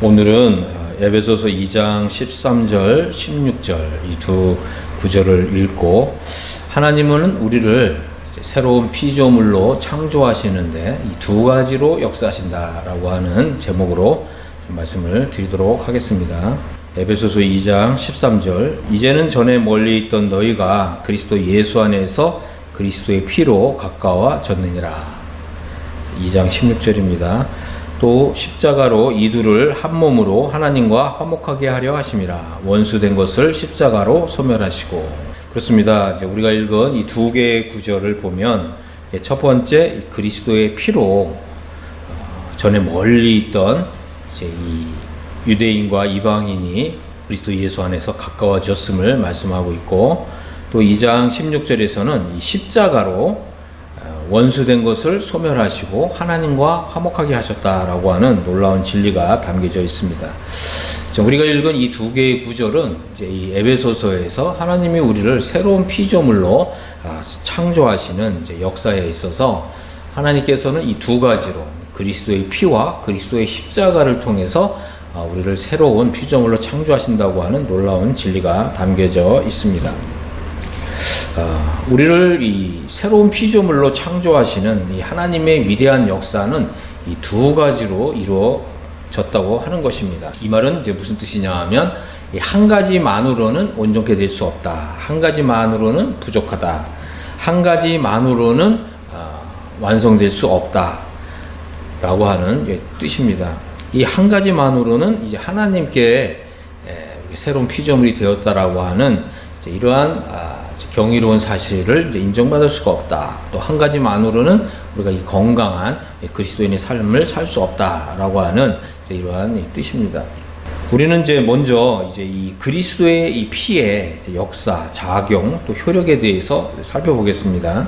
오늘은 에베소서 2장 13절, 16절 이 두 구절을 읽고 하나님은 우리를 새로운 피조물로 창조하시는데 이 두 가지로 역사하신다라고 하는 제목으로 말씀을 드리도록 하겠습니다. 에베소서 2장 13절 이제는 전에 멀리 있던 너희가 그리스도 예수 안에서 그리스도의 피로 가까워졌느니라. 2장 16절입니다. 또 십자가로 이두를 한 몸으로 하나님과 화목하게 하려 하심이라. 원수된 것을 십자가로 소멸하시고. 그렇습니다. 이제 우리가 읽은 이 두 개의 구절을 보면 첫 번째 그리스도의 피로 전에 멀리 있던 이제 이 유대인과 이방인이 그리스도 예수 안에서 가까워졌음을 말씀하고 있고, 또 2장 16절에서는 이 십자가로 원수된 것을 소멸하시고 하나님과 화목하게 하셨다라고 하는 놀라운 진리가 담겨져 있습니다. 우리가 읽은 이 두 개의 구절은 이제 이 에베소서에서 하나님이 우리를 새로운 피조물로 창조하시는 이제 역사에 있어서 하나님께서는 이 두 가지로 그리스도의 피와 그리스도의 십자가를 통해서 우리를 새로운 피조물로 창조하신다고 하는 놀라운 진리가 담겨져 있습니다. 우리를 이 새로운 피조물로 창조하시는 이 하나님의 위대한 역사는 이 두 가지로 이루어졌다고 하는 것입니다. 이 말은 이제 무슨 뜻이냐 하면 한 가지만으로는 온전케 될 수 없다. 한 가지만으로는 부족하다. 한 가지만으로는 완성될 수 없다. 라고 하는 뜻입니다. 이 한 가지만으로는 이제 하나님께 새로운 피조물이 되었다라고 하는 이러한 경이로운 사실을 이제 인정받을 수가 없다. 또 한 가지만으로는 우리가 이 건강한 그리스도인의 삶을 살 수 없다라고 하는 이러한 뜻입니다. 우리는 이제 먼저 이제 이 그리스도의 이 피의 역사, 작용, 또 효력에 대해서 살펴보겠습니다.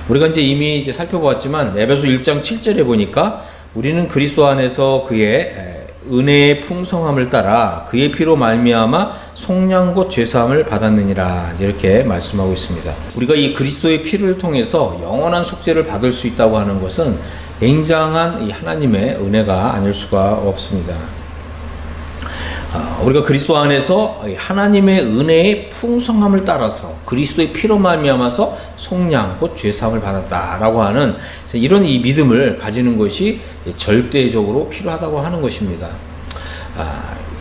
우리가 이제 이미 이제 살펴보았지만 에베소 1장 7절에 보니까 우리는 그리스도 안에서 그의 은혜의 풍성함을 따라 그의 피로 말미암아 속량 곧 죄사함을 받았느니라, 이렇게 말씀하고 있습니다. 우리가 이 그리스도의 피를 통해서 영원한 속죄를 받을 수 있다고 하는 것은 굉장한 이 하나님의 은혜가 아닐 수가 없습니다. 우리가 그리스도 안에서 하나님의 은혜의 풍성함을 따라서 그리스도의 피로 말미암아서 속량 곧 죄사함을 받았다라고 하는 이런 이 믿음을 가지는 것이 절대적으로 필요하다고 하는 것입니다.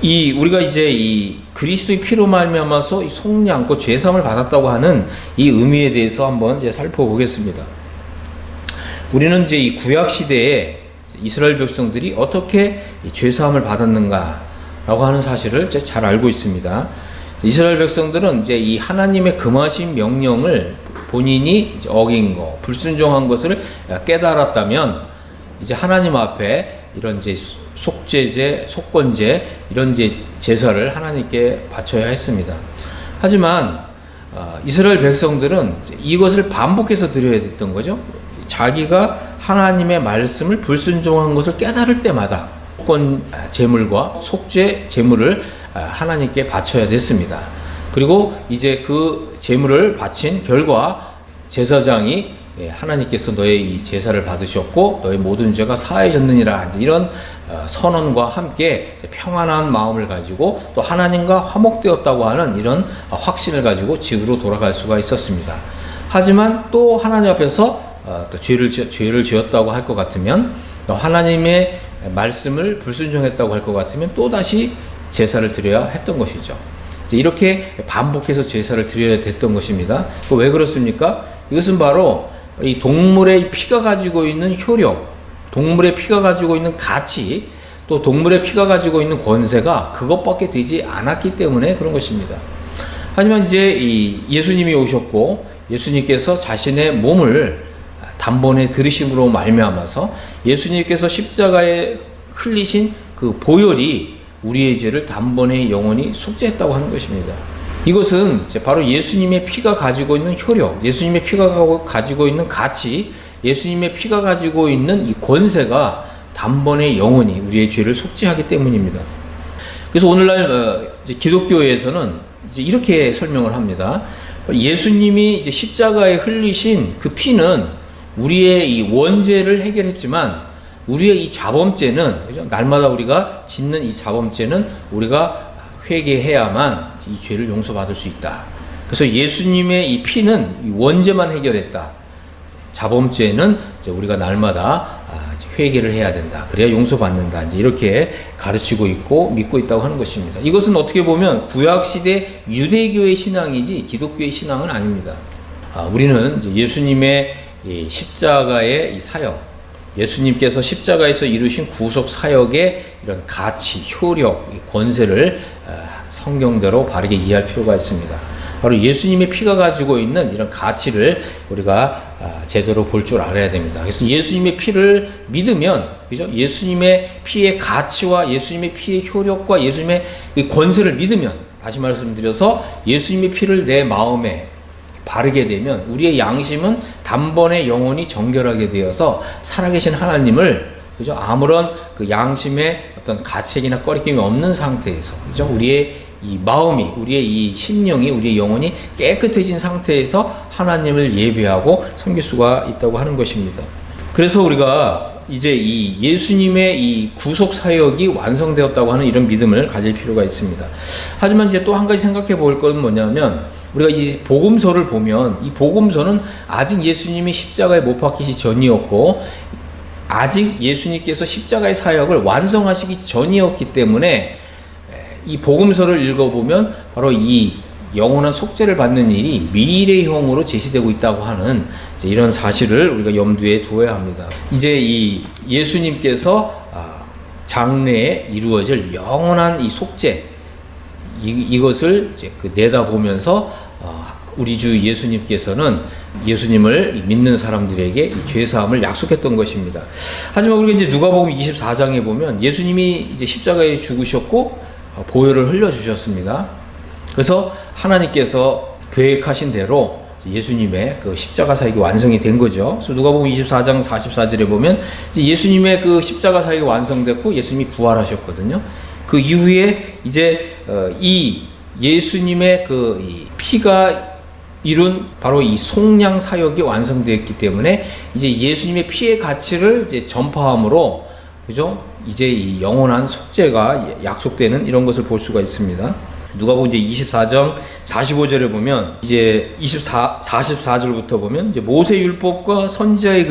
우리가 이제 이 그리스도의 피로 말미암아서 속량 곧 죄사함을 받았다고 하는 이 의미에 대해서 한번 이제 살펴보겠습니다. 우리는 이제 이 구약 시대에 이스라엘 백성들이 어떻게 죄사함을 받았는가 라고 하는 사실을 잘 알고 있습니다. 이스라엘 백성들은 이제 이 하나님의 금하신 명령을 본인이 이제 어긴 거, 불순종한 것을 깨달았다면 이제 하나님 앞에 이런 이제 속죄제, 속건제 이런 이제 제사를 하나님께 바쳐야 했습니다. 하지만 이스라엘 백성들은 이것을 반복해서 드려야 됐던 거죠. 자기가 하나님의 말씀을 불순종한 것을 깨달을 때마다 속건 제물과 속죄 제물을 하나님께 바쳐야 됐습니다. 그리고 이제 그 제물을 바친 결과 제사장이 하나님께서 너의 이 제사를 받으셨고 너의 모든 죄가 사해졌느니라, 이런 선언과 함께 평안한 마음을 가지고 또 하나님과 화목되었다고 하는 이런 확신을 가지고 집으로 돌아갈 수가 있었습니다. 하지만 또 하나님 앞에서 또 죄를 지었다고 할 것 같으면, 또 하나님의 말씀을 불순종했다고 할 것 같으면 또다시 제사를 드려야 했던 것이죠. 이렇게 반복해서 제사를 드려야 됐던 것입니다. 왜 그렇습니까? 이것은 바로 이 동물의 피가 가지고 있는 효력, 동물의 피가 가지고 있는 가치, 또 동물의 피가 가지고 있는 권세가 그것밖에 되지 않았기 때문에 그런 것입니다. 하지만 이제 이 예수님이 오셨고 예수님께서 자신의 몸을 단번에 들으심으로 말미암아서 예수님께서 십자가에 흘리신 그 보혈이 우리의 죄를 단번에 영원히 속죄했다고 하는 것입니다. 이것은 바로 예수님의 피가 가지고 있는 효력, 예수님의 피가 가지고 있는 가치, 예수님의 피가 가지고 있는 이 권세가 단번에 영원히 우리의 죄를 속죄하기 때문입니다. 그래서 오늘날 기독교에서는 이제 이렇게 설명을 합니다. 예수님이 이제 십자가에 흘리신 그 피는 우리의 이 원죄를 해결했지만 우리의 이 자범죄는, 그죠? 날마다 우리가 짓는 이 자범죄는 우리가 회개해야만 이 죄를 용서받을 수 있다. 그래서 예수님의 이 피는 이 원죄만 해결했다. 자범죄는 이제 우리가 날마다 회개를 해야 된다. 그래야 용서받는다. 이제 이렇게 가르치고 있고 믿고 있다고 하는 것입니다. 이것은 어떻게 보면 구약시대 유대교의 신앙이지 기독교의 신앙은 아닙니다. 우리는 이제 예수님의 이 십자가의 이 사역, 예수님께서 십자가에서 이루신 구속 사역의 이런 가치, 효력, 권세를 성경대로 바르게 이해할 필요가 있습니다. 바로 예수님의 피가 가지고 있는 이런 가치를 우리가 제대로 볼 줄 알아야 됩니다. 그래서 예수님의 피를 믿으면, 그죠? 예수님의 피의 가치와 예수님의 피의 효력과 예수님의 권세를 믿으면, 다시 말씀드려서 예수님의 피를 내 마음에 바르게 되면 우리의 양심은 단번에 영원히 정결하게 되어서 살아계신 하나님을, 그죠? 아무런 그 양심의 어떤 가책이나 꺼리낌이 없는 상태에서, 그죠? 우리의 이 마음이, 우리의 이 심령이, 우리의 영혼이 깨끗해진 상태에서 하나님을 예배하고 섬길 수가 있다고 하는 것입니다. 그래서 우리가 이제 이 예수님의 이 구속 사역이 완성되었다고 하는 이런 믿음을 가질 필요가 있습니다. 하지만 이제 또 한 가지 생각해 볼 건 뭐냐면, 우리가 이 복음서를 보면 이 복음서는 아직 예수님이 십자가에 못 박히시 전이었고 아직 예수님께서 십자가의 사역을 완성하시기 전이었기 때문에 이 복음서를 읽어보면 바로 이 영원한 속죄를 받는 일이 미래형으로 제시되고 있다고 하는 이런 사실을 우리가 염두에 두어야 합니다. 이제 이 예수님께서 장래에 이루어질 영원한 이 속죄, 이것을 이제 내다보면서 우리 주 예수님께서는 예수님을 믿는 사람들에게 이 죄사함을 약속했던 것입니다. 하지만 우리가 이제 누가복음 24장에 보면 예수님이 이제 십자가에 죽으셨고 보혈을 흘려주셨습니다. 그래서 하나님께서 계획하신 대로 예수님의 그 십자가 사역이 완성이 된 거죠. 그래서 누가복음 24장 44절에 보면 이제 예수님의 그 십자가 사역이 완성됐고 예수님이 부활하셨거든요. 그 이후에 이제 이 예수님의 그 이 피가 이룬 바로 이 속량 사역이 완성되었기 때문에 이제 예수님의 피의 가치를 이제 전파함으로, 그죠? 이제 이 영원한 속죄가 약속되는 이런 것을 볼 수가 있습니다. 누가복음 이제 24장 45절에 보면 이제 44절부터 보면 이제 모세 율법과 선지자의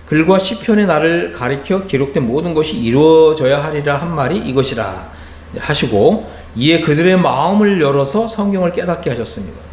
글과 시편의 날을 가리켜 기록된 모든 것이 이루어져야 하리라 한 말이 이것이라 하시고, 이에 그들의 마음을 열어서 성경을 깨닫게 하셨습니다.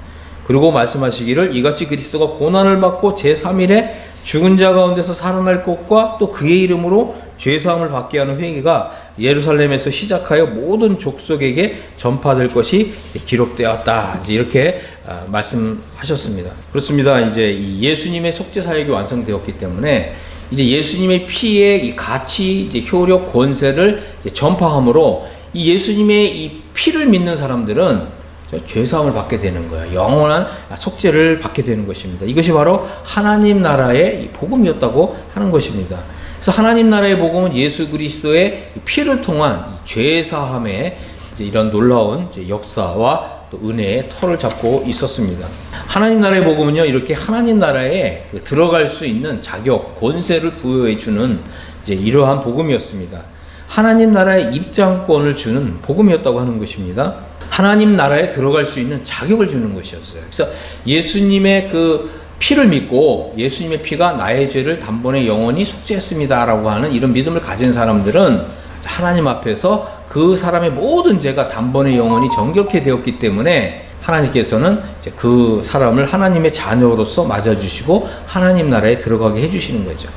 그리고 말씀하시기를 이같이 그리스도가 고난을 받고 제3일에 죽은 자 가운데서 살아날 것과 또 그의 이름으로 죄사함을 받게 하는 회개가 예루살렘에서 시작하여 모든 족속에게 전파될 것이 기록되었다. 이제 이렇게 말씀하셨습니다. 그렇습니다. 이제 이 예수님의 속죄 사역이 완성되었기 때문에 이제 예수님의 피의 이 가치, 이제 효력, 권세를 이제 전파함으로 이 예수님의 이 피를 믿는 사람들은 죄사함을 받게 되는 거예요. 영원한 속죄를 받게 되는 것입니다. 이것이 바로 하나님 나라의 복음이었다고 하는 것입니다. 그래서 하나님 나라의 복음은 예수 그리스도의 피를 통한 죄사함의 이런 놀라운 역사와 또 은혜의 터를 잡고 있었습니다. 하나님 나라의 복음은요, 이렇게 하나님 나라에 들어갈 수 있는 자격, 권세를 부여해 주는 이러한 복음이었습니다. 하나님 나라의 입장권을 주는 복음이었다고 하는 것입니다. 하나님 나라에 들어갈 수 있는 자격을 주는 것이었어요. 그래서 예수님의 그 피를 믿고 예수님의 피가 나의 죄를 단번에 영원히 속죄했습니다라고 하는 이런 믿음을 가진 사람들은 하나님 앞에서 그 사람의 모든 죄가 단번에 영원히 정결케 되었기 때문에 하나님께서는 이제 그 사람을 하나님의 자녀로서 맞아주시고 하나님 나라에 들어가게 해주시는 거죠.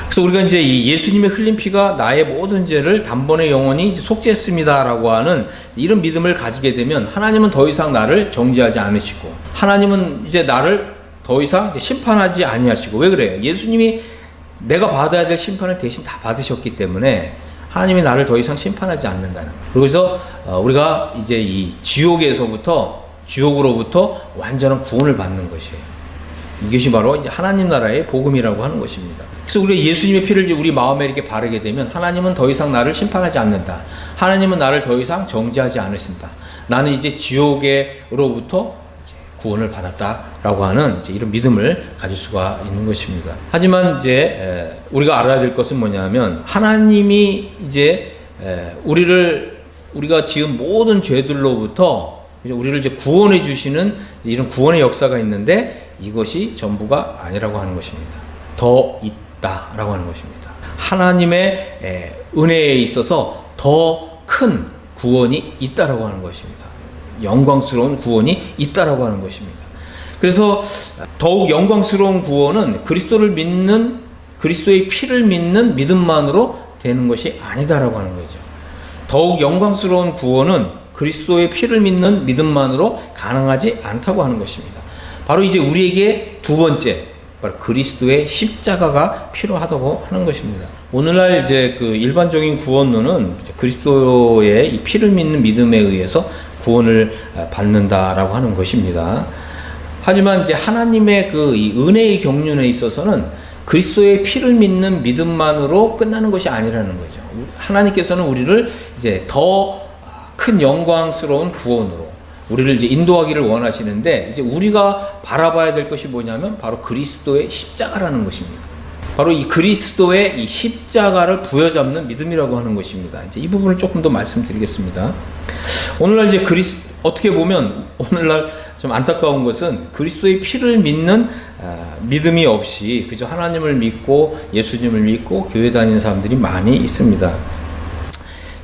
그래서 우리가 이제 이 예수님의 흘린 피가 나의 모든 죄를 단번에 영원히 속죄했습니다라고 하는 이런 믿음을 가지게 되면 하나님은 더 이상 나를 정죄하지 않으시고 하나님은 이제 나를 더 이상 이제 심판하지 아니하시고, 왜 그래요? 예수님이 내가 받아야 될 심판을 대신 다 받으셨기 때문에 하나님이 나를 더 이상 심판하지 않는다는 거예요. 그래서 우리가 이제 이 지옥으로부터 완전한 구원을 받는 것이에요. 이것이 바로 이제 하나님 나라의 복음이라고 하는 것입니다. 그래서 우리가 예수님의 피를 우리 마음에 이렇게 바르게 되면 하나님은 더 이상 나를 심판하지 않는다. 하나님은 나를 더 이상 정죄하지 않으신다. 나는 이제 지옥으로부터 구원을 받았다라고 하는 이제 이런 믿음을 가질 수가 있는 것입니다. 하지만 이제 우리가 알아야 될 것은 뭐냐면 하나님이 이제 우리가 지은 모든 죄들로부터 우리를 이제 구원해 주시는 이런 구원의 역사가 있는데 이것이 전부가 아니라고 하는 것입니다. 더 있다라고 하는 것입니다. 하나님의 은혜에 있어서 더 큰 구원이 있다라고 하는 것입니다. 영광스러운 구원이 있다라고 하는 것입니다. 그래서 더욱 영광스러운 구원은 그리스도를 믿는, 그리스도의 피를 믿는 믿음만으로 되는 것이 아니다라고 하는 거죠. 더욱 영광스러운 구원은 그리스도의 피를 믿는 믿음만으로 가능하지 않다고 하는 것입니다. 바로 이제 우리에게 두 번째, 바로 그리스도의 십자가가 필요하다고 하는 것입니다. 오늘날 이제 그 일반적인 구원론은 그리스도의 이 피를 믿는 믿음에 의해서 구원을 받는다라고 하는 것입니다. 하지만 이제 하나님의 그 이 은혜의 경륜에 있어서는 그리스도의 피를 믿는 믿음만으로 끝나는 것이 아니라는 거죠. 하나님께서는 우리를 이제 더 큰 영광스러운 구원으로 우리를 이제 인도하기를 원하시는데, 이제 우리가 바라봐야 될 것이 뭐냐면 바로 그리스도의 십자가라는 것입니다. 바로 이 그리스도의 이 십자가를 부여잡는 믿음이라고 하는 것입니다. 이제 이 부분을 조금 더 말씀드리겠습니다. 오늘날 이제 어떻게 보면 오늘날 좀 안타까운 것은 그리스도의 피를 믿는 믿음이 없이 그저 하나님을 믿고 예수님을 믿고 교회 다니는 사람들이 많이 있습니다.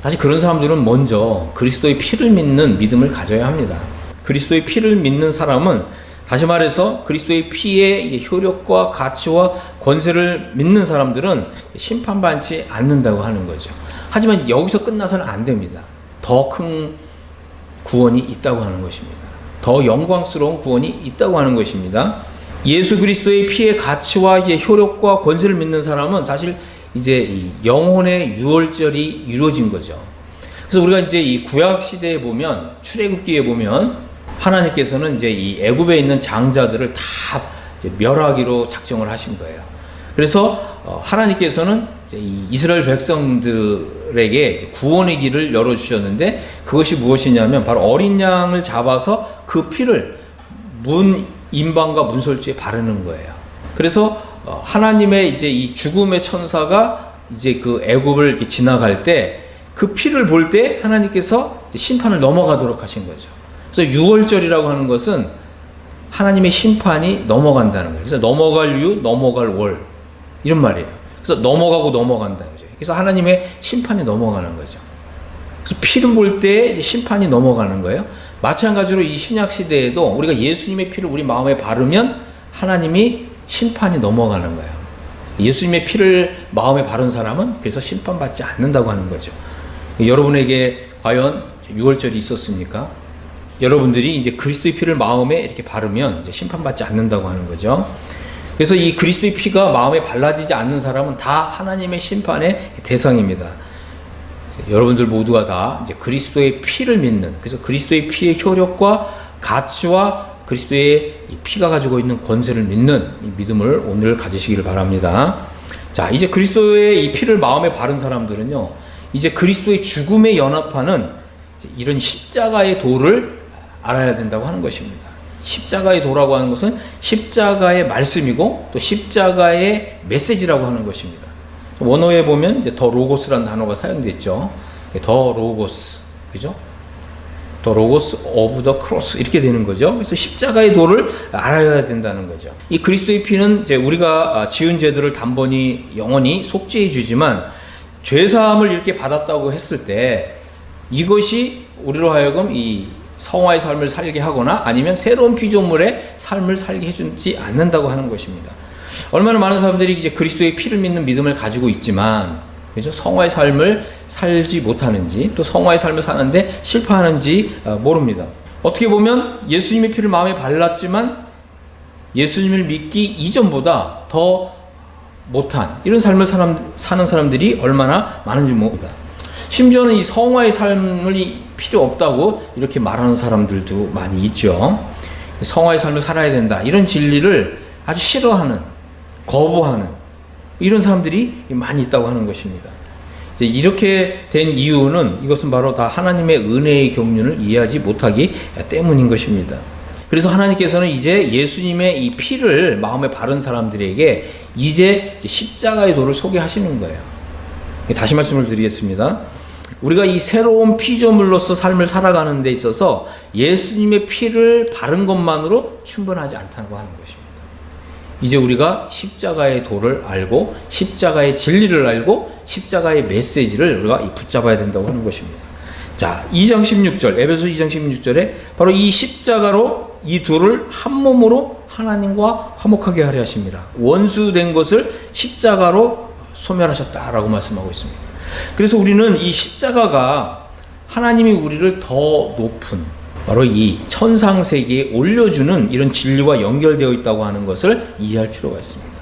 사실 그런 사람들은 먼저 그리스도의 피를 믿는 믿음을 가져야 합니다. 그리스도의 피를 믿는 사람은, 다시 말해서 그리스도의 피의 효력과 가치와 권세를 믿는 사람들은 심판받지 않는다고 하는 거죠. 하지만 여기서 끝나서는 안 됩니다. 더 큰 구원이 있다고 하는 것입니다. 더 영광스러운 구원이 있다고 하는 것입니다. 예수 그리스도의 피의 가치와 효력과 권세를 믿는 사람은 사실 이제 이 영혼의 유월절이 이루어진 거죠. 그래서 우리가 이제 이 구약 시대에 보면, 출애굽기에 보면 하나님께서는 이제 이 애굽에 있는 장자들을 다 이제 멸하기로 작정을 하신 거예요. 그래서 하나님께서는 이제 이 이스라엘 백성들에게 이제 구원의 길을 열어 주셨는데, 그것이 무엇이냐면 바로 어린 양을 잡아서 그 피를 문 임방과 문설주에 바르는 거예요. 그래서 하나님의 이제 이 죽음의 천사가 이제 그 애굽을 이렇게 지나갈 때 그 피를 볼 때 하나님께서 심판을 넘어가도록 하신 거죠. 그래서 유월절이라고 하는 것은 하나님의 심판이 넘어간다는 거예요. 그래서 넘어갈 유, 넘어갈 월, 이런 말이에요. 그래서 넘어가고 넘어간다는 거죠. 그래서 하나님의 심판이 넘어가는 거죠. 그래서 피를 볼 때 심판이 넘어가는 거예요. 마찬가지로 이 신약 시대에도 우리가 예수님의 피를 우리 마음에 바르면 하나님이 심판이 넘어가는 거예요. 예수님의 피를 마음에 바른 사람은 그래서 심판받지 않는다고 하는 거죠. 여러분에게 과연 유월절이 있었습니까? 여러분들이 이제 그리스도의 피를 마음에 이렇게 바르면 이제 심판받지 않는다고 하는 거죠. 그래서 이 그리스도의 피가 마음에 발라지지 않는 사람은 다 하나님의 심판의 대상입니다. 여러분들 모두가 다 이제 그리스도의 피를 믿는, 그래서 그리스도의 피의 효력과 가치와 그리스도의 피가 가지고 있는 권세를 믿는 이 믿음을 오늘 가지시기를 바랍니다. 자, 이제 그리스도의 이 피를 마음에 바른 사람들은요, 이제 그리스도의 죽음에 연합하는 이런 십자가의 도를 알아야 된다고 하는 것입니다. 십자가의 도라고 하는 것은 십자가의 말씀이고 또 십자가의 메시지라고 하는 것입니다. 원어에 보면 이제 더 로고스라는 단어가 사용되어 있죠. 더 로고스, 그죠? 더 로고스 오브 더 크로스, 이렇게 되는 거죠. 그래서 십자가의 도를 알아야 된다는 거죠. 이 그리스도의 피는 이제 우리가 지은 죄들을 단번에 영원히 속죄해 주지만, 죄사함을 이렇게 받았다고 했을 때 이것이 우리로 하여금 이 성화의 삶을 살게 하거나 아니면 새로운 피조물의 삶을 살게 해주지 않는다고 하는 것입니다. 얼마나 많은 사람들이 이제 그리스도의 피를 믿는 믿음을 가지고 있지만, 그죠? 성화의 삶을 살지 못하는지, 또 성화의 삶을 사는데 실패하는지 모릅니다. 어떻게 보면 예수님의 피를 마음에 발랐지만 예수님을 믿기 이전보다 더 못한 이런 삶을 사는 사람들이 얼마나 많은지 모릅니다. 심지어는 이 성화의 삶이 필요 없다고 이렇게 말하는 사람들도 많이 있죠. 성화의 삶을 살아야 된다, 이런 진리를 아주 싫어하는, 거부하는 이런 사람들이 많이 있다고 하는 것입니다. 이제 이렇게 된 이유는 이것은 바로 다 하나님의 은혜의 경륜을 이해하지 못하기 때문인 것입니다. 그래서 하나님께서는 이제 예수님의 이 피를 마음에 바른 사람들에게 이제 십자가의 도를 소개하시는 거예요. 다시 말씀을 드리겠습니다. 우리가 이 새로운 피조물로서 삶을 살아가는 데 있어서 예수님의 피를 바른 것만으로 충분하지 않다고 하는 것입니다. 이제 우리가 십자가의 도를 알고 십자가의 진리를 알고 십자가의 메시지를 우리가 붙잡아야 된다고 하는 것입니다. 자, 2장 16절, 에베소 2장 16절에 바로 이 십자가로 이 둘을 한 몸으로 하나님과 화목하게 하려 하십니다. 원수된 것을 십자가로 소멸하셨다라고 말씀하고 있습니다. 그래서 우리는 이 십자가가 하나님이 우리를 더 높은 바로 이 천상세계에 올려주는 이런 진리와 연결되어 있다고 하는 것을 이해할 필요가 있습니다.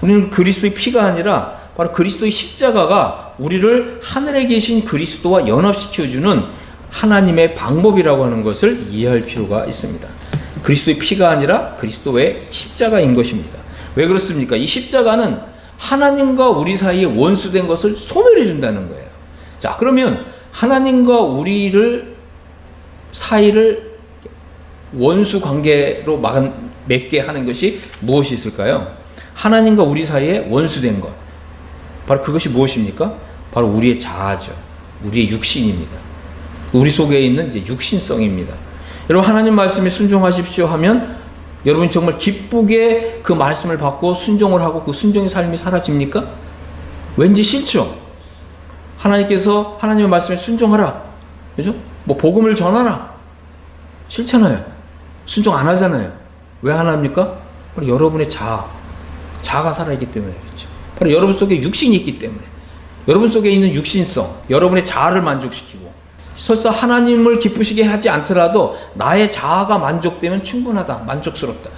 우리는 그리스도의 피가 아니라 바로 그리스도의 십자가가 우리를 하늘에 계신 그리스도와 연합시켜주는 하나님의 방법이라고 하는 것을 이해할 필요가 있습니다. 그리스도의 피가 아니라 그리스도의 십자가인 것입니다. 왜 그렇습니까? 이 십자가는 하나님과 우리 사이에 원수된 것을 소멸해 준다는 거예요. 자, 그러면 하나님과 우리를 사이를 원수 관계로 맺게 하는 것이 무엇이 있을까요? 하나님과 우리 사이에 원수된 것. 바로 그것이 무엇입니까? 바로 우리의 자아죠. 우리의 육신입니다. 우리 속에 있는 이제 육신성입니다. 여러분, 하나님 말씀에 순종하십시오 하면 여러분 정말 기쁘게 그 말씀을 받고 순종을 하고 그 순종의 삶이 사라집니까? 왠지 싫죠? 하나님께서 하나님의 말씀에 순종하라. 그죠? 뭐 복음을 전하라. 싫잖아요. 순종 안 하잖아요. 왜 안 합니까? 바로 여러분의 자아가 살아있기 때문에 그렇죠. 바로 여러분 속에 육신이 있기 때문에. 여러분 속에 있는 육신성, 여러분의 자아를 만족시키고 설사 하나님을 기쁘시게 하지 않더라도 나의 자아가 만족되면 충분하다, 만족스럽다.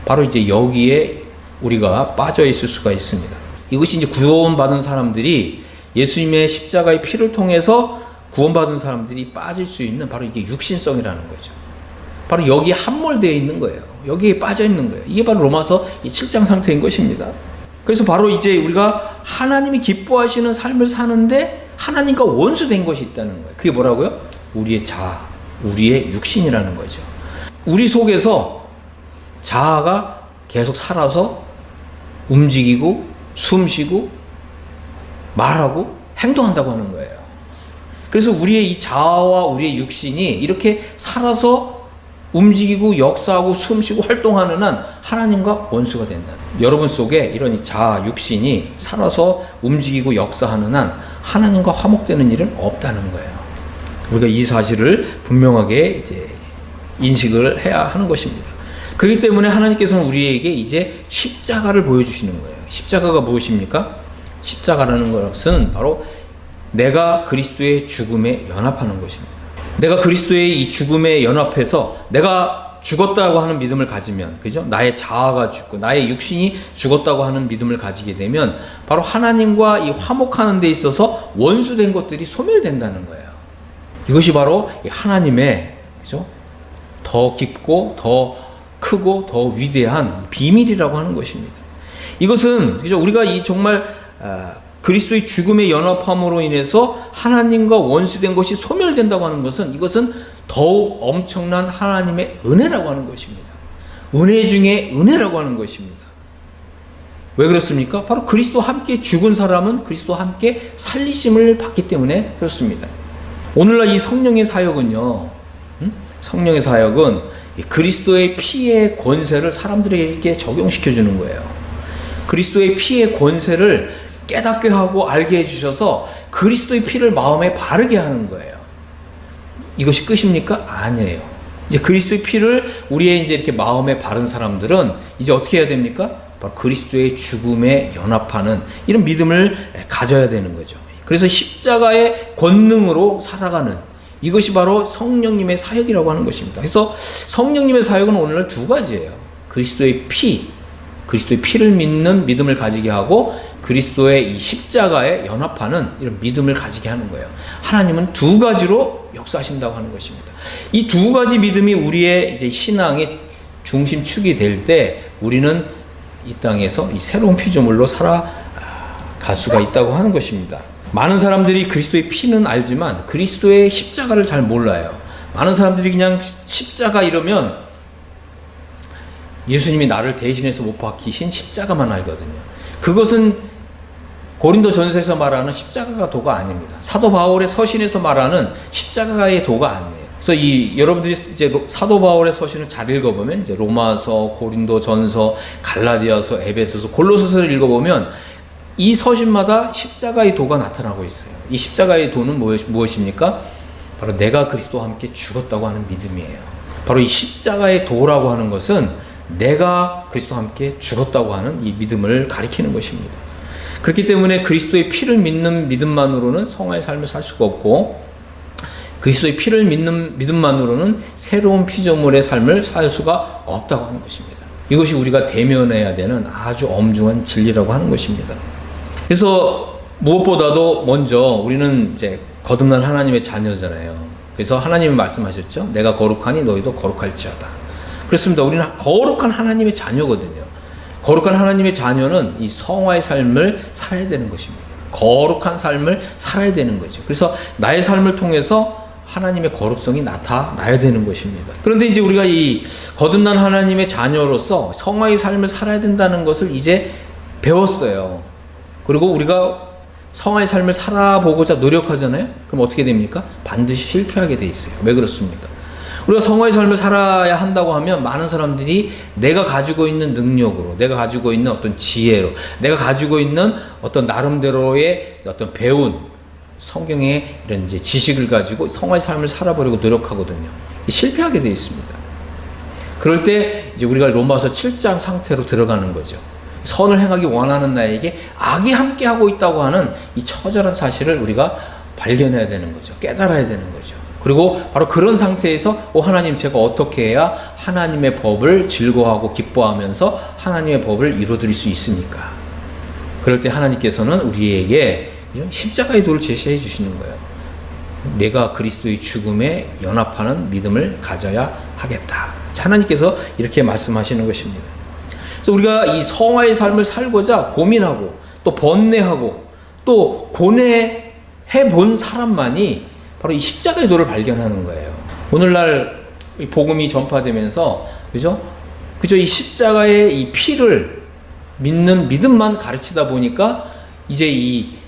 바로 이제 여기에 우리가 빠져 있을 수가 있습니다. 이것이 이제 구원받은 사람들이 예수님의 십자가의 피를 통해서 구원받은 사람들이 빠질 수 있는 바로 이게 육신성이라는 거죠. 바로 여기에 함몰되어 있는 거예요. 여기에 빠져 있는 거예요. 이게 바로 로마서 7장 상태인 것입니다. 그래서 바로 이제 우리가 하나님이 기뻐하시는 삶을 사는데 하나님과 원수된 것이 있다는 거예요. 그게 뭐라고요? 우리의 자아, 우리의 육신이라는 거죠. 우리 속에서 자아가 계속 살아서 움직이고 숨쉬고 말하고 행동한다고 하는 거예요. 그래서 우리의 이 자아와 우리의 육신이 이렇게 살아서 움직이고 역사하고 숨쉬고 활동하는 한 하나님과 원수가 된다. 여러분 속에 이런 이 자아, 육신이 살아서 움직이고 역사하는 한 하나님과 화목되는 일은 없다는 거예요. 우리가 이 사실을 분명하게 이제 인식을 해야 하는 것입니다. 그렇기 때문에 하나님께서는 우리에게 이제 십자가를 보여주시는 거예요. 십자가가 무엇입니까? 십자가라는 것은 바로 내가 그리스도의 죽음에 연합하는 것입니다. 내가 그리스도의 이 죽음에 연합해서 내가 죽었다고 하는 믿음을 가지면, 그죠? 나의 자아가 죽고 나의 육신이 죽었다고 하는 믿음을 가지게 되면 바로 하나님과 이 화목하는 데 있어서 원수된 것들이 소멸된다는 거예요. 이것이 바로 하나님의, 그죠? 더 깊고 더 크고 더 위대한 비밀이라고 하는 것입니다. 이것은, 그죠? 우리가 이 정말 그리스도의 죽음의 연합함으로 인해서 하나님과 원수된 것이 소멸된다고 하는 것은, 이것은 더욱 엄청난 하나님의 은혜라고 하는 것입니다. 은혜 중에 은혜라고 하는 것입니다. 왜 그렇습니까? 바로 그리스도와 함께 죽은 사람은 그리스도와 함께 살리심을 받기 때문에 그렇습니다. 오늘날 이 성령의 사역은요, 성령의 사역은 그리스도의 피의 권세를 사람들에게 적용시켜 주는 거예요. 그리스도의 피의 권세를 깨닫게 하고 알게 해주셔서 그리스도의 피를 마음에 바르게 하는 거예요. 이것이 끝입니까? 아니에요. 이제 그리스도의 피를 우리의 이제 이렇게 마음에 바른 사람들은 이제 어떻게 해야 됩니까? 바로 그리스도의 죽음에 연합하는 이런 믿음을 가져야 되는 거죠. 그래서 십자가의 권능으로 살아가는 이것이 바로 성령님의 사역이라고 하는 것입니다. 그래서 성령님의 사역은 오늘날 두 가지예요. 그리스도의 피를 믿는 믿음을 가지게 하고 그리스도의 이 십자가에 연합하는 이런 믿음을 가지게 하는 거예요. 하나님은 두 가지로 역사하신다고 하는 것입니다. 이 두 가지 믿음이 우리의 이제 신앙의 중심축이 될 때 우리는 이 땅에서 이 새로운 피조물로 살아갈 수가 있다고 하는 것입니다. 많은 사람들이 그리스도의 피는 알지만 그리스도의 십자가를 잘 몰라요. 많은 사람들이 그냥 십자가 이러면 예수님이 나를 대신해서 못 박히신 십자가만 알거든요. 그것은 고린도 전서에서 말하는 십자가가 도가 아닙니다. 사도 바울의 서신에서 말하는 십자가의 도가 아니에요. 그래서 여러분들이 이제 사도 바울의 서신을 잘 읽어보면 이제 로마서, 고린도 전서, 갈라디아서, 에베소서, 골로새서를 읽어보면 이 서신마다 십자가의 도가 나타나고 있어요. 이 십자가의 도는 무엇입니까? 바로 내가 그리스도와 함께 죽었다고 하는 믿음이에요. 바로 이 십자가의 도라고 하는 것은 내가 그리스도와 함께 죽었다고 하는 이 믿음을 가리키는 것입니다. 그렇기 때문에 그리스도의 피를 믿는 믿음만으로는 성화의 삶을 살 수가 없고, 그리스도의 피를 믿는 믿음만으로는 새로운 피조물의 삶을 살 수가 없다고 하는 것입니다. 이것이 우리가 대면해야 되는 아주 엄중한 진리라고 하는 것입니다. 그래서 무엇보다도 먼저 우리는 이제 거듭난 하나님의 자녀잖아요. 그래서 하나님이 말씀하셨죠. 내가 거룩하니 너희도 거룩할지어다. 그렇습니다. 우리는 거룩한 하나님의 자녀거든요. 거룩한 하나님의 자녀는 이 성화의 삶을 살아야 되는 것입니다. 거룩한 삶을 살아야 되는 거죠. 그래서 나의 삶을 통해서 하나님의 거룩성이 나타나야 되는 것입니다. 그런데 이제 우리가 이 거듭난 하나님의 자녀로서 성화의 삶을 살아야 된다는 것을 이제 배웠어요. 그리고 우리가 성화의 삶을 살아보고자 노력하잖아요. 그럼 어떻게 됩니까? 반드시 실패하게 돼 있어요. 왜 그렇습니까? 우리가 성화의 삶을 살아야 한다고 하면 많은 사람들이 내가 가지고 있는 능력으로, 내가 가지고 있는 어떤 지혜로, 내가 가지고 있는 어떤 나름대로의 어떤 배운 성경의 이런 이제 지식을 가지고 성화의 삶을 살아보려고 노력하거든요. 실패하게 되어 있습니다. 그럴 때 이제 우리가 로마서 7장 상태로 들어가는 거죠. 선을 행하기 원하는 나에게 악이 함께하고 있다고 하는 이 처절한 사실을 우리가 발견해야 되는 거죠. 깨달아야 되는 거죠. 그리고 바로 그런 상태에서 하나님, 제가 어떻게 해야 하나님의 법을 즐거워하고 기뻐하면서 하나님의 법을 이루어드릴 수 있습니까? 그럴 때 하나님께서는 우리에게 십자가의 도를 제시해 주시는 거예요. 내가 그리스도의 죽음에 연합하는 믿음을 가져야 하겠다. 하나님께서 이렇게 말씀하시는 것입니다. 그래서 우리가 이 성화의 삶을 살고자 고민하고 또 번뇌하고 또 고뇌해 본 사람만이 바로 이 십자가의 도를 발견하는 거예요. 오늘날 복음이 전파되면서 그죠? 이 십자가의 이 피를 믿는 믿음만 가르치다 보니까 이제 이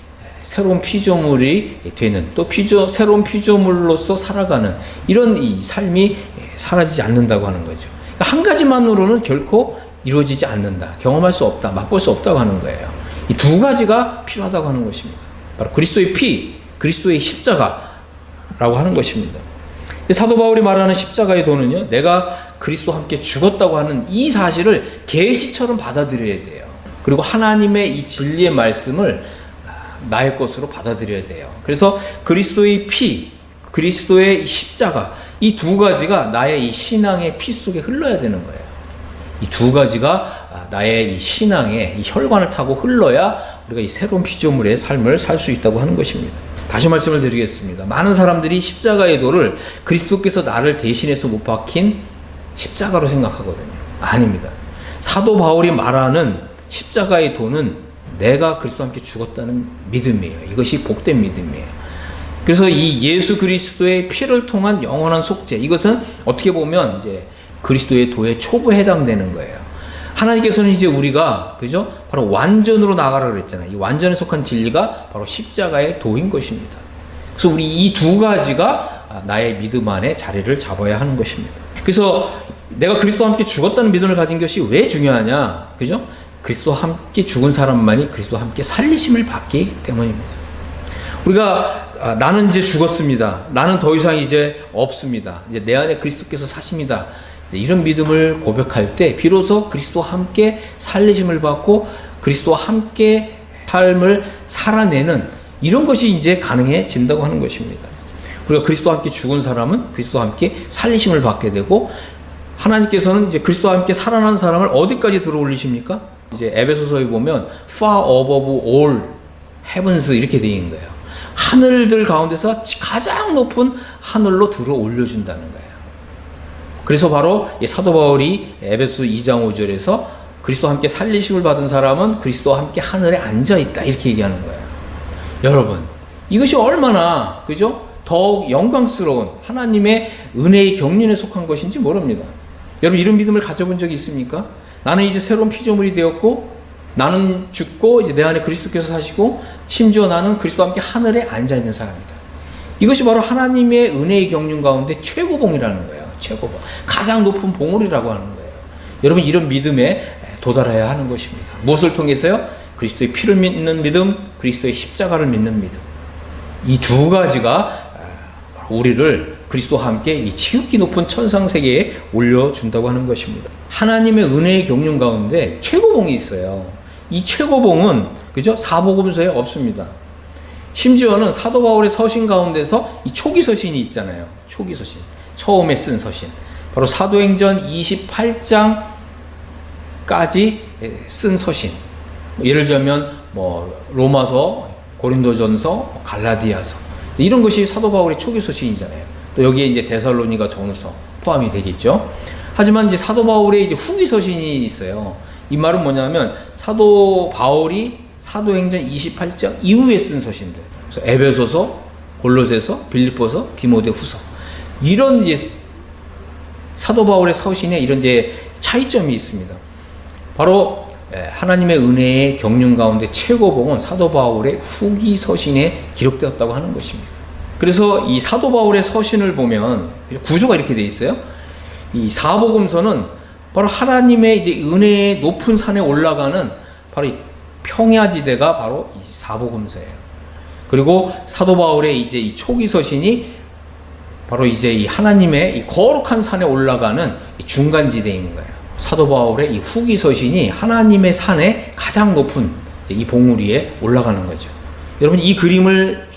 새로운 피조물이 되는, 또 새로운 피조물로서 살아가는 이런 이 삶이 사라지지 않는다고 하는 거죠. 그러니까 한 가지만으로는 결코 이루어지지 않는다, 경험할 수 없다, 맛볼 수 없다고 하는 거예요. 이 두 가지가 필요하다고 하는 것입니다. 바로 그리스도의 피, 그리스도의 십자가라고 하는 것입니다. 사도 바울이 말하는 십자가의 도는요, 내가 그리스도와 함께 죽었다고 하는 이 사실을 계시처럼 받아들여야 돼요. 그리고 하나님의 이 진리의 말씀을 나의 것으로 받아들여야 돼요. 그래서 그리스도의 피, 그리스도의 십자가, 이 두 가지가 나의 이 신앙의 피 속에 흘러야 되는 거예요. 이 두 가지가 나의 이 신앙의 이 혈관을 타고 흘러야 우리가 이 새로운 피조물의 삶을 살 수 있다고 하는 것입니다. 다시 말씀을 드리겠습니다. 많은 사람들이 십자가의 도를 그리스도께서 나를 대신해서 못 박힌 십자가로 생각하거든요. 아닙니다. 사도 바울이 말하는 십자가의 도는 내가 그리스도와 함께 죽었다는 믿음이에요. 이것이 복된 믿음이에요. 그래서 이 예수 그리스도의 피를 통한 영원한 속죄, 이것은 어떻게 보면 이제 그리스도의 도의 초부에 해당되는 거예요. 하나님께서는 이제 우리가, 그죠? 바로 완전으로 나가라 그랬잖아요. 이 완전에 속한 진리가 바로 십자가의 도인 것입니다. 그래서 우리 이 두 가지가 나의 믿음 안에 자리를 잡아야 하는 것입니다. 그래서 내가 그리스도와 함께 죽었다는 믿음을 가진 것이 왜 중요하냐? 그죠? 그리스도와 함께 죽은 사람만이 그리스도와 함께 살리심을 받기 때문입니다. 우리가 나는 이제 죽었습니다. 나는 더 이상 이제 없습니다. 이제 내 안에 그리스도께서 사십니다. 이런 믿음을 고백할 때 비로소 그리스도와 함께 살리심을 받고 그리스도와 함께 삶을 살아내는 이런 것이 이제 가능해진다고 하는 것입니다. 우리가 그리스도와 함께 죽은 사람은 그리스도와 함께 살리심을 받게 되고, 하나님께서는 이제 그리스도와 함께 살아난 사람을 어디까지 들어 올리십니까? 이제 에베소서에 보면 far above all heavens 이렇게 되어 있는 거예요. 하늘들 가운데서 가장 높은 하늘로 들어 올려준다는 거예요. 그래서 바로 사도 바울이 에베소 2장 5절에서 그리스도와 함께 살리심을 받은 사람은 그리스도와 함께 하늘에 앉아있다 이렇게 얘기하는 거예요. 여러분, 이것이 얼마나, 그죠? 더욱 영광스러운 하나님의 은혜의 경륜에 속한 것인지 모릅니다. 여러분 이런 믿음을 가져본 적이 있습니까? 나는 이제 새로운 피조물이 되었고 나는 죽고 이제 내 안에 그리스도께서 사시고 심지어 나는 그리스도와 함께 하늘에 앉아있는 사람이다. 이것이 바로 하나님의 은혜의 경륜 가운데 최고봉이라는 거예요. 최고봉. 가장 높은 봉우리라고 하는 거예요. 여러분 이런 믿음에 도달해야 하는 것입니다. 무엇을 통해서요? 그리스도의 피를 믿는 믿음, 그리스도의 십자가를 믿는 믿음. 이 두 가지가 우리를 그리스도와 함께 이 지극히 높은 천상세계에 올려준다고 하는 것입니다. 하나님의 은혜의 경륜 가운데 최고봉이 있어요. 이 최고봉은 그죠? 사복음서에 없습니다. 심지어는 사도 바울의 서신 가운데서 이 초기 서신이 있잖아요. 초기 서신. 처음에 쓴 서신. 바로 사도행전 28장까지 쓴 서신. 예를 들면 로마서, 고린도전서, 갈라디아서 이런 것이 사도 바울의 초기 서신이잖아요. 또 여기에 이제 데살로니가 전후서 포함이 되겠죠. 하지만 이제 사도 바울의 이제 후기 서신이 있어요. 이 말은 뭐냐면 사도 바울이 사도행전 28장 이후에 쓴 서신들. 그래서 에베소서, 골로새서, 빌립보서, 디모데후서 이런 이제 사도 바울의 서신에 이런 이제 차이점이 있습니다. 바로 하나님의 은혜의 경륜 가운데 최고봉은 사도 바울의 후기 서신에 기록되었다고 하는 것입니다. 그래서 이 사도 바울의 서신을 보면 구조가 이렇게 되어 있어요. 이 사복음서는 바로 하나님의 이제 은혜의 높은 산에 올라가는 바로 이 평야지대가 바로 이 사복음서예요. 그리고 사도 바울의 이제 이 초기 서신이 바로 이제 이 하나님의 이 거룩한 산에 올라가는 이 중간지대인 거예요. 사도 바울의 이 후기 서신이 하나님의 산에 가장 높은 이 봉우리에 올라가는 거죠. 여러분 이 그림을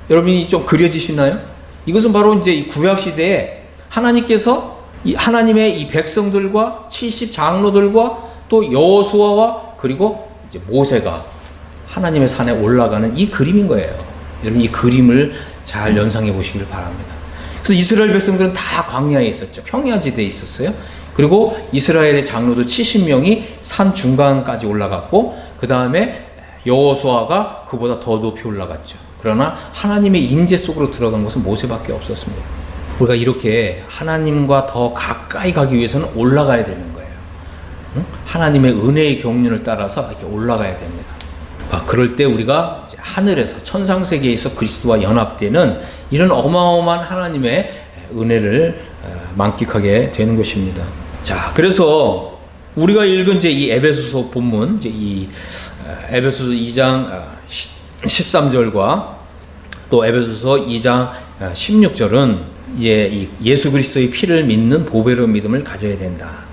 여러분이 좀 그려지시나요? 이것은 바로 이제 이 구약 시대에 하나님께서 이 하나님의 이 백성들과 70 장로들과 또 여호수아와 그리고 이제 모세가 하나님의 산에 올라가는 이 그림인 거예요. 여러분 이 그림을 잘 연상해 보시길 바랍니다. 그래서 이스라엘 백성들은 다 광야에 있었죠. 평야지대에 있었어요. 그리고 이스라엘의 장로들 70명이 산 중간까지 올라갔고 그 다음에 여호수아가 그보다 더 높이 올라갔죠. 그러나 하나님의 임재 속으로 들어간 것은 모세밖에 없었습니다. 우리가 이렇게 하나님과 더 가까이 가기 위해서는 올라가야 되는 거예요. 하나님의 은혜의 경륜을 따라서 이렇게 올라가야 됩니다. 그럴 때 우리가 이제 하늘에서 천상세계에서 그리스도와 연합되는 이런 어마어마한 하나님의 은혜를 만끽하게 되는 것입니다. 자, 그래서 우리가 읽은 이제 이 에베소서 본문, 이제 이 에베소서 2장 13절과 또 에베소서 2장 16절은 이제 이 예수 그리스도의 피를 믿는 보배로운 믿음을 가져야 된다.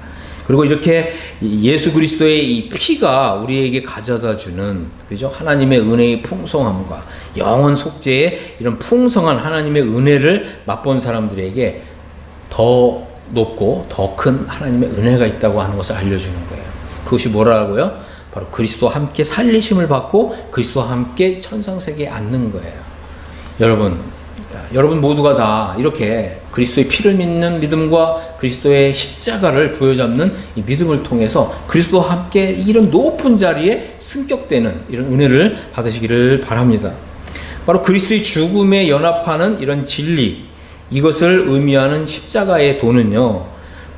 그리고 이렇게 예수 그리스도의 이 피가 우리에게 가져다 주는, 그죠? 하나님의 은혜의 풍성함과 영원 속죄의 이런 풍성한 하나님의 은혜를 맛본 사람들에게 더 높고 더 큰 하나님의 은혜가 있다고 하는 것을 알려주는 거예요. 그것이 뭐라고요? 바로 그리스도와 함께 살리심을 받고 그리스도와 함께 천상세계에 앉는 거예요. 여러분 모두가 다 이렇게 그리스도의 피를 믿는 믿음과 그리스도의 십자가를 부여잡는 이 믿음을 통해서 그리스도와 함께 이런 높은 자리에 승격되는 이런 은혜를 받으시기를 바랍니다. 바로 그리스도의 죽음에 연합하는 이런 진리, 이것을 의미하는 십자가의 도는요,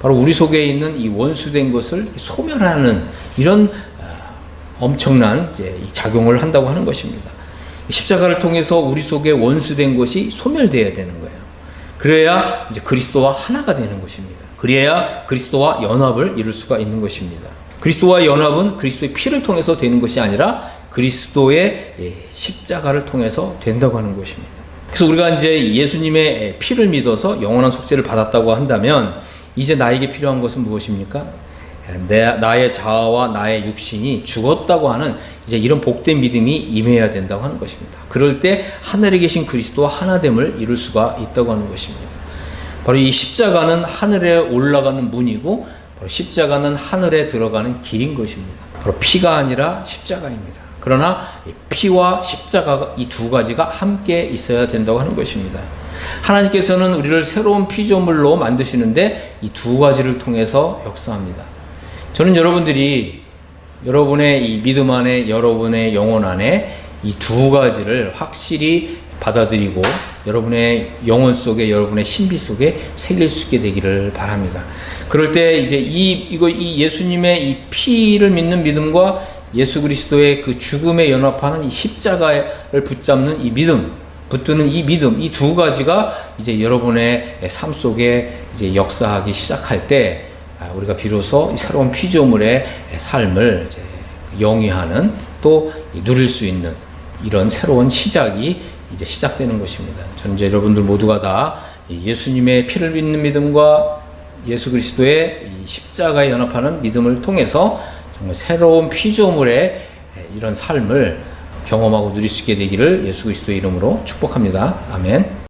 바로 우리 속에 있는 이 원수된 것을 소멸하는 이런 엄청난 이제 이 작용을 한다고 하는 것입니다. 십자가를 통해서 우리 속에 원수된 것이 소멸되어야 되는 거예요. 그래야 이제 그리스도와 하나가 되는 것입니다. 그래야 그리스도와 연합을 이룰 수가 있는 것입니다. 그리스도와 연합은 그리스도의 피를 통해서 되는 것이 아니라 그리스도의 십자가를 통해서 된다고 하는 것입니다. 그래서 우리가 이제 예수님의 피를 믿어서 영원한 속죄를 받았다고 한다면 이제 나에게 필요한 것은 무엇입니까? 나의 자아와 나의 육신이 죽었다고 하는 이제 이런 복된 믿음이 임해야 된다고 하는 것입니다. 그럴 때 하늘에 계신 그리스도와 하나됨을 이룰 수가 있다고 하는 것입니다. 바로 이 십자가는 하늘에 올라가는 문이고 바로 십자가는 하늘에 들어가는 길인 것입니다. 바로 피가 아니라 십자가입니다. 그러나 피와 십자가 이 두 가지가 함께 있어야 된다고 하는 것입니다. 하나님께서는 우리를 새로운 피조물로 만드시는데 이 두 가지를 통해서 역사합니다. 저는 여러분들이 여러분의 이 믿음 안에, 여러분의 영혼 안에 이 두 가지를 확실히 받아들이고 여러분의 영혼 속에, 여러분의 신비 속에 새길 수 있게 되기를 바랍니다. 그럴 때 이제 이 예수님의 이 피를 믿는 믿음과 예수 그리스도의 그 죽음에 연합하는 이 십자가를 붙잡는 이 믿음, 붙드는 이 믿음, 이 두 가지가 이제 여러분의 삶 속에 이제 역사하기 시작할 때 우리가 비로소 새로운 피조물의 삶을 이제 영위하는, 또 누릴 수 있는 이런 새로운 시작이 이제 시작되는 것입니다. 저는 이제 여러분들 모두가 다 예수님의 피를 믿는 믿음과 예수 그리스도의 이 십자가에 연합하는 믿음을 통해서 정말 새로운 피조물의 이런 삶을 경험하고 누릴 수 있게 되기를 예수 그리스도의 이름으로 축복합니다. 아멘.